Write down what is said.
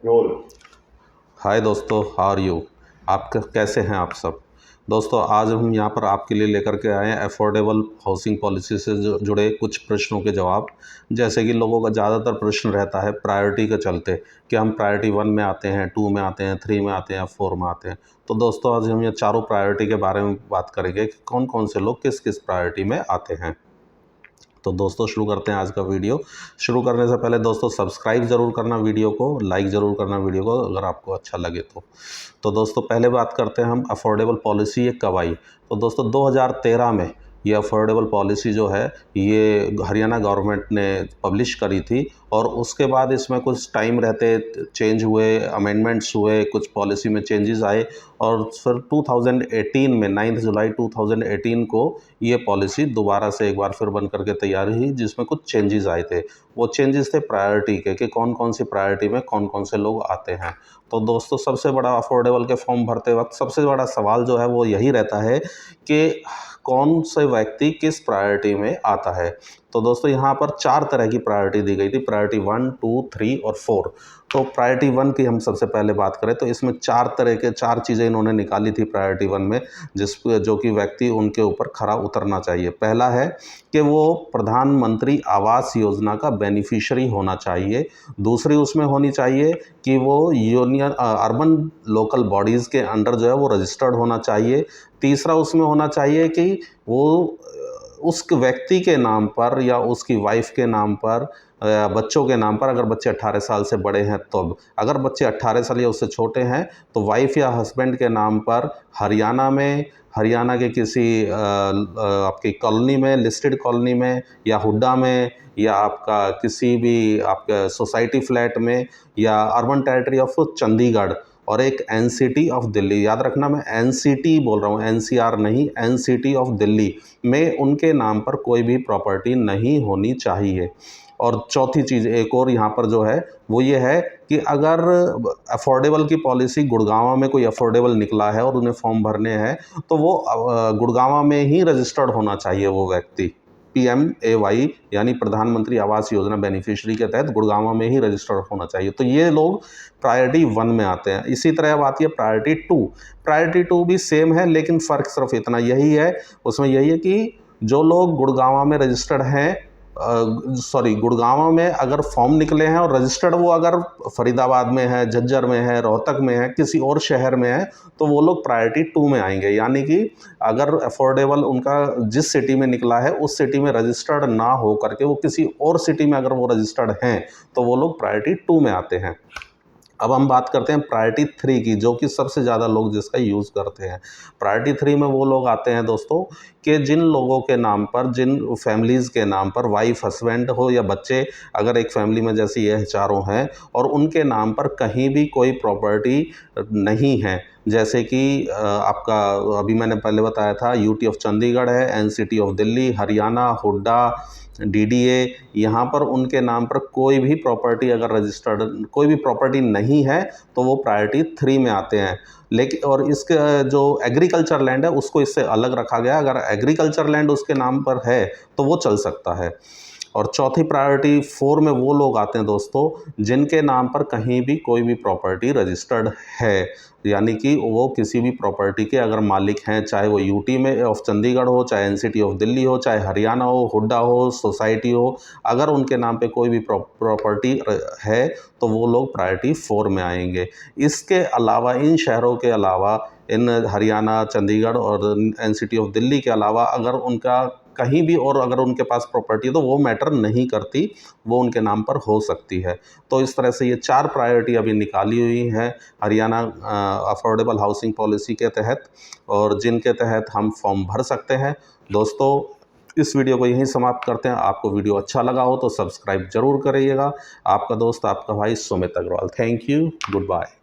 Role. हाय दोस्तों, how are you. आप कैसे हैं आप सब। दोस्तों आज हम यहाँ पर आपके लिए लेकर के आए हैं अफोर्डेबल हाउसिंग पॉलिसी से जुड़े कुछ प्रश्नों के जवाब। जैसे कि लोगों का ज़्यादातर प्रश्न रहता है प्रायोरिटी के चलते कि हम प्रायोरिटी 1 में आते हैं, 2 में आते हैं, 3 में आते हैं, 4 में आते हैं। तो दोस्तों आज हम ये चारों प्रायोरिटी के बारे में बात करेंगे कि कौन कौन से लोग किस किस प्रायोरिटी में आते हैं। तो दोस्तों शुरू करते हैं आज का वीडियो। शुरू करने से पहले दोस्तों सब्सक्राइब ज़रूर करना, वीडियो को लाइक ज़रूर करना, वीडियो को अगर आपको अच्छा लगे तो दोस्तों पहले बात करते हैं हम अफोर्डेबल पॉलिसी ये कब आई। तो दोस्तों 2013 में ये अफोर्डेबल पॉलिसी जो है ये हरियाणा गवर्नमेंट ने पब्लिश करी थी और उसके बाद इसमें कुछ टाइम रहते चेंज हुए, अमेंडमेंट्स हुए, कुछ पॉलिसी में चेंजेस आए और फिर 2018 में 9 जुलाई 2018 को ये पॉलिसी दोबारा से एक बार फिर बन करके तैयार हुई, जिसमें कुछ चेंजेस आए थे। वो चेंजेस थे प्रायोरिटी के कि कौन कौन सी प्रायोरिटी में कौन कौन से लोग आते हैं। तो दोस्तों सबसे बड़ा अफोर्डेबल के फॉर्म भरते वक्त सबसे बड़ा सवाल जो है वो यही रहता है कि कौन से व्यक्ति किस प्रायोरिटी में आता है। तो दोस्तों यहाँ पर 4 तरह की प्रायोरिटी दी गई थी, प्रायोरिटी 1, 2, 3 और 4। तो प्रायोरिटी 1 की हम सबसे पहले बात करें तो इसमें 4 चीज़ें इन्होंने निकाली थी प्रायोरिटी 1 में, जो कि व्यक्ति उनके ऊपर खरा उतरना चाहिए। पहला है कि वो प्रधानमंत्री आवास योजना का बेनिफिशियरी होना चाहिए। दूसरी उसमें होनी चाहिए कि वो यूनियन अर्बन लोकल बॉडीज़ के अंडर जो है वो रजिस्टर्ड होना चाहिए। तीसरा उसमें होना चाहिए कि वो उस व्यक्ति के नाम पर या उसकी वाइफ के नाम पर या बच्चों के नाम पर, अगर बच्चे 18 साल से बड़े हैं तो। अगर बच्चे 18 साल या उससे छोटे हैं तो वाइफ या हस्बैंड के नाम पर हरियाणा के किसी आपकी कॉलोनी में, लिस्टेड कॉलोनी में या हुड्डा में या आपका किसी भी आपका सोसाइटी फ्लैट में या अर्बन टेरिटरी ऑफ चंडीगढ़ और एक एनसीटी ऑफ दिल्ली, याद रखना मैं एनसीटी बोल रहा हूँ, एनसीआर नहीं, एनसीटी ऑफ दिल्ली में उनके नाम पर कोई भी प्रॉपर्टी नहीं होनी चाहिए। और चौथी चीज़ एक और यहाँ पर जो है वो ये है कि अगर अफोर्डेबल की पॉलिसी गुड़गांव में कोई अफोर्डेबल निकला है और उन्हें फॉर्म भरने हैं तो वो गुड़गांव में ही रजिस्टर्ड होना चाहिए वो व्यक्ति। PMAY यानी प्रधानमंत्री आवास योजना बेनिफिशियरी के तहत गुड़गांव में ही रजिस्टर्ड होना चाहिए। तो ये लोग प्रायोरिटी 1 में आते हैं। इसी तरह अब आती है प्रायोरिटी 2। प्रायोरिटी 2 भी सेम है लेकिन फ़र्क सिर्फ इतना यही है, उसमें यही है कि जो लोग गुड़गांव में रजिस्टर्ड हैं, गुड़गांव में अगर फॉर्म निकले हैं और रजिस्टर्ड वो अगर फरीदाबाद में है, झज्जर में है, रोहतक में है, किसी और शहर में है तो वो लोग प्रायोरिटी 2 में आएंगे। यानी कि अगर अफोर्डेबल उनका जिस सिटी में निकला है उस सिटी में रजिस्टर्ड ना हो करके वो किसी और सिटी में अगर वो रजिस्टर्ड हैं तो वो लोग प्रायोरिटी 2 में आते हैं। अब हम बात करते हैं प्रायोरिटी 3 की, जो कि सबसे ज़्यादा लोग जिसका यूज़ करते हैं। प्रायोरिटी 3 में वो लोग आते हैं दोस्तों कि जिन लोगों के नाम पर, जिन फैमिलीज़ के नाम पर वाइफ, हस्बैंड हो या बच्चे, अगर एक फैमिली में जैसे ये चारों हैं और उनके नाम पर कहीं भी कोई प्रॉपर्टी नहीं है, जैसे कि आपका अभी मैंने पहले बताया था यूटी ऑफ चंडीगढ़ है, NCT of Delhi, Haryana, Hooda, DDA, यहाँ पर उनके नाम पर कोई भी प्रॉपर्टी अगर रजिस्टर्ड कोई भी प्रॉपर्टी नहीं है तो वो प्रायोरिटी 3 में आते हैं। लेकिन और इसके जो एग्रीकल्चर लैंड है उसको इससे अलग रखा गया, अगर एग्रीकल्चर लैंड उसके नाम पर है तो वो चल सकता है। और चौथी प्रायोरिटी 4 में वो लोग आते हैं दोस्तों जिनके नाम पर कहीं भी कोई भी प्रॉपर्टी रजिस्टर्ड है, यानी कि वो किसी भी प्रॉपर्टी के अगर मालिक हैं, चाहे वो यूटी में ऑफ चंडीगढ़ हो, चाहे एनसीटी ऑफ दिल्ली हो, चाहे हरियाणा हो, हुड्डा हो, सोसाइटी हो, अगर उनके नाम पे कोई भी प्रॉपर्टी है तो वो लोग प्रायोरिटी 4 में आएंगे। इसके अलावा इन शहरों के अलावा, इन हरियाणा, चंडीगढ़ और एनसीटी ऑफ दिल्ली के अलावा अगर उनका कहीं भी और अगर उनके पास प्रॉपर्टी है तो वो मैटर नहीं करती, वो उनके नाम पर हो सकती है। तो इस तरह से ये 4 प्रायोरिटी अभी निकाली हुई हैं हरियाणा अफोर्डेबल हाउसिंग पॉलिसी के तहत और जिनके तहत हम फॉर्म भर सकते हैं। दोस्तों इस वीडियो को यहीं समाप्त करते हैं। आपको वीडियो अच्छा लगा हो तो सब्सक्राइब जरूर करिएगा। आपका दोस्त, आपका भाई Sumit Agarwal. Thank you, good bye.